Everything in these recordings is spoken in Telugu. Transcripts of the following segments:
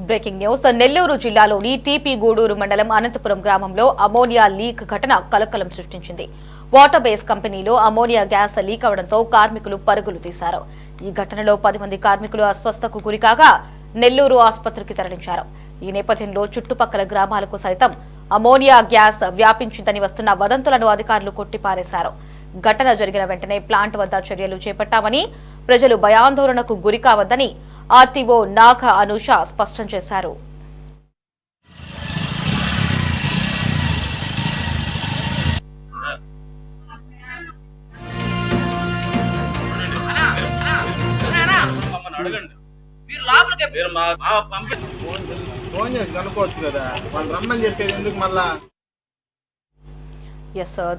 Breaking news. నెల్లూరు జిల్లాలోని టీపీ గూడూరు మండలం అనంతపురం గ్రామంలో అమోనియా లీక్ ఘటన కలకలం సృష్టించింది. వాటర్ బేస్ కంపెనీలో అమోనియా గ్యాస్ లీక్ అవడంతో కార్మికులు పరుగులు తీశారు. ఈ ఘటనలో 10 మంది కార్మికులు అస్వస్థకు గురికాగా నెల్లూరు ఆసుపత్రికి తరలించారు. ఈ నేపథ్యంలో చుట్టుపక్కల గ్రామాలకు సైతం అమోనియా గ్యాస్ వ్యాపించిందని వస్తున్న వదంతులను అధికారులు కొట్టిపారేశారు. ఘటన జరిగిన వెంటనే ప్లాంట్ వద్ద చర్యలు చేపట్టామని, ప్రజలు భయాందోళనకు గురికావద్దని ఆర్టీఓ నాగ అనూష స్పష్టం చేశారు.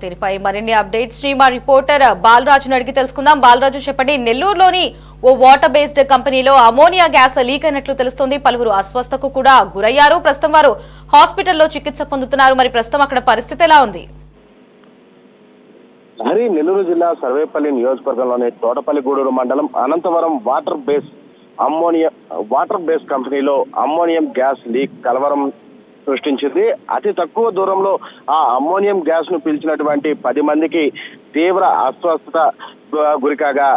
దీనిపై మరిన్ని అప్డేట్స్ ని మా రిపోర్టర్ బాలరాజును అడిగి తెలుసుకుందాం. బాలరాజు, చెప్పండి, నెల్లూరులోని ఓ వాటర్ బేస్డ్ కంపెనీలో అమోనియా గ్యాస్ లీక్ అయినట్లు తెలుస్తోంది. పలువురు అస్వస్థకు కూడా గురయ్యారు. ప్రస్తుతం వారు హాస్పిటల్లో చికిత్స పొందుతున్నారు. మరి ప్రస్తుతం అక్కడ పరిస్థితి ఎలా ఉంది? నెల్లూరు జిల్లా సర్వేపల్లి నియోజకవర్గంలోని తోటపల్లి గూడూరు మండలం అనంతవరం వాటర్ బేస్ కంపెనీలో అమ్మోనియం గ్యాస్ లీక్ కలవరం సృష్టించింది. అతి తక్కువ దూరంలో ఆ అమ్మోనియం గ్యాస్ ను పీల్చినటువంటి 10 మందికి తీవ్ర అస్వస్థత గురికాగా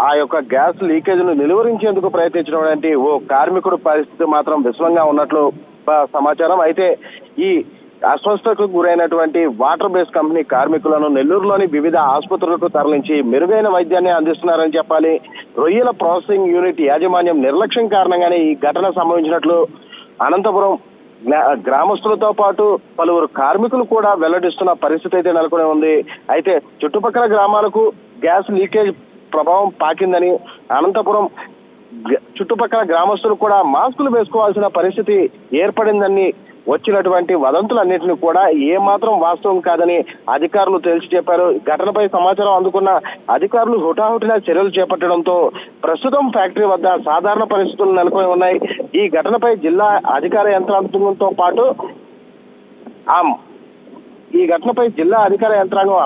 ఆ యొక్క గ్యాస్ లీకేజ్ ను నిలువరించేందుకు ప్రయత్నించినటువంటి ఓ కార్మికుడు పరిస్థితి మాత్రం విషమంగా ఉన్నట్లు సమాచారం. అయితే ఈ అస్వస్థతకు గురైనటువంటి వాటర్ బేస్ కంపెనీ కార్మికులను నెల్లూరులోని వివిధ ఆసుపత్రులకు తరలించి మెరుగైన వైద్యాన్ని అందిస్తున్నారని చెప్పాలి. రొయ్యల ప్రాసెసింగ్ యూనిట్ యాజమాన్యం నిర్లక్ష్యం కారణంగానే ఈ ఘటన సంభవించినట్లు అనంతపురం గ్రామస్తులతో పాటు పలువురు కార్మికులు కూడా వెల్లడిస్తున్న పరిస్థితి అయితే నెలకొని ఉంది. అయితే చుట్టుపక్కల గ్రామాలకు గ్యాస్ లీకేజ్ ప్రభావం పాకిందని, అనంతపురం చుట్టుపక్కల గ్రామస్తులు కూడా మాస్కులు వేసుకోవాల్సిన పరిస్థితి ఏర్పడిందని వచ్చినటువంటి వదంతులన్నింటినీ కూడా ఏమాత్రం వాస్తవం కాదని అధికారులు తేల్చి చెప్పారు. ఘటనపై సమాచారం అందుకున్న అధికారులు హుటాహుటిన చర్యలు చేపట్టడంతో ప్రస్తుతం ఫ్యాక్టరీ వద్ద సాధారణ పరిస్థితులు నెలకొని ఉన్నాయి. ఈ ఘటనపై జిల్లా అధికార యంత్రాంగంతో పాటు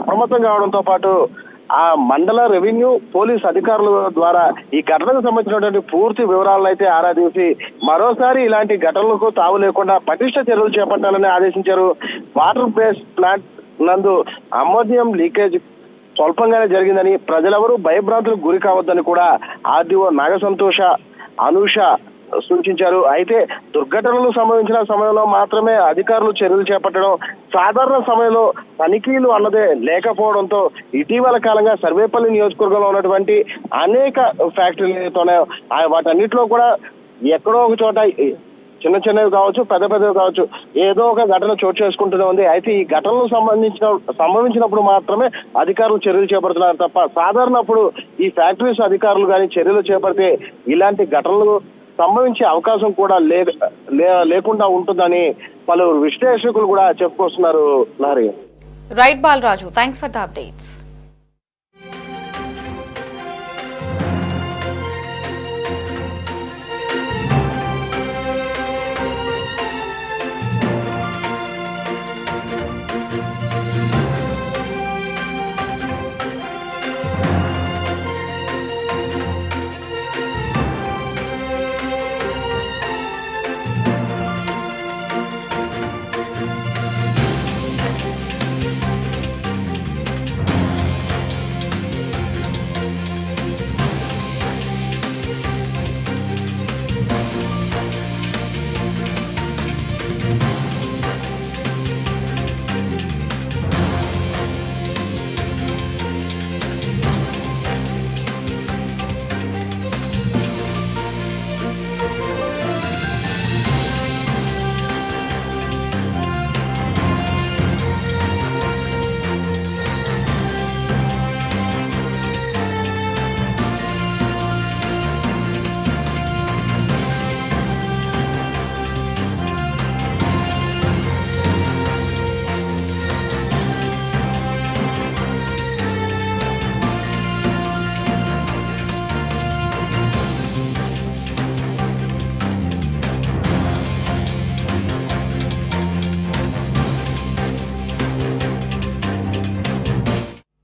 అప్రమత్తం కావడంతో పాటు ఆ మండల రెవెన్యూ పోలీస్ అధికారుల ద్వారా ఈ ఘటనకు సంబంధించినటువంటి పూర్తి వివరాలను అయితే ఆరా తీసి మరోసారి ఇలాంటి ఘటనలకు తావు లేకుండా పటిష్ట చర్యలు చేపట్టాలని ఆదేశించారు. వాటర్ బేస్ ప్లాంట్ నందు అమ్మోనియం లీకేజ్ స్వల్పంగానే జరిగిందని, ప్రజలెవరూ భయభ్రాంతులకు గురి కావద్దని కూడా ఆర్డీఓ నాగసంతోష అనూష సూచించారు. అయితే దుర్ఘటనలు సంభవించిన సమయంలో మాత్రమే అధికారులు చర్యలు చేపట్టడం, సాధారణ సమయంలో తనిఖీలు అన్నదే లేకపోవడంతో ఇటీవల కాలంగా సర్వేపల్లి నియోజకవర్గంలో ఉన్నటువంటి అనేక ఫ్యాక్టరీలతోనే వాటన్నిటిలో కూడా ఎక్కడో ఒక చోట చిన్న చిన్నవి కావచ్చు, పెద్ద పెద్దవి కావచ్చు, ఏదో ఒక ఘటన చోటు చేసుకుంటూనే ఉంది. అయితే ఈ ఘటనలు సంభవించినప్పుడు మాత్రమే అధికారులు చర్యలు చేపడుతున్నారు తప్ప సాధారణప్పుడు ఈ ఫ్యాక్టరీస్ అధికారులు కానీ చర్యలు చేపడితే ఇలాంటి ఘటనలు సంభవించే అవకాశం కూడా లేకుండా ఉంటుందని పలువురు విశ్లేషకులు కూడా చెప్పుకొస్తున్నారు. Right Balaraju, thanks for the updates.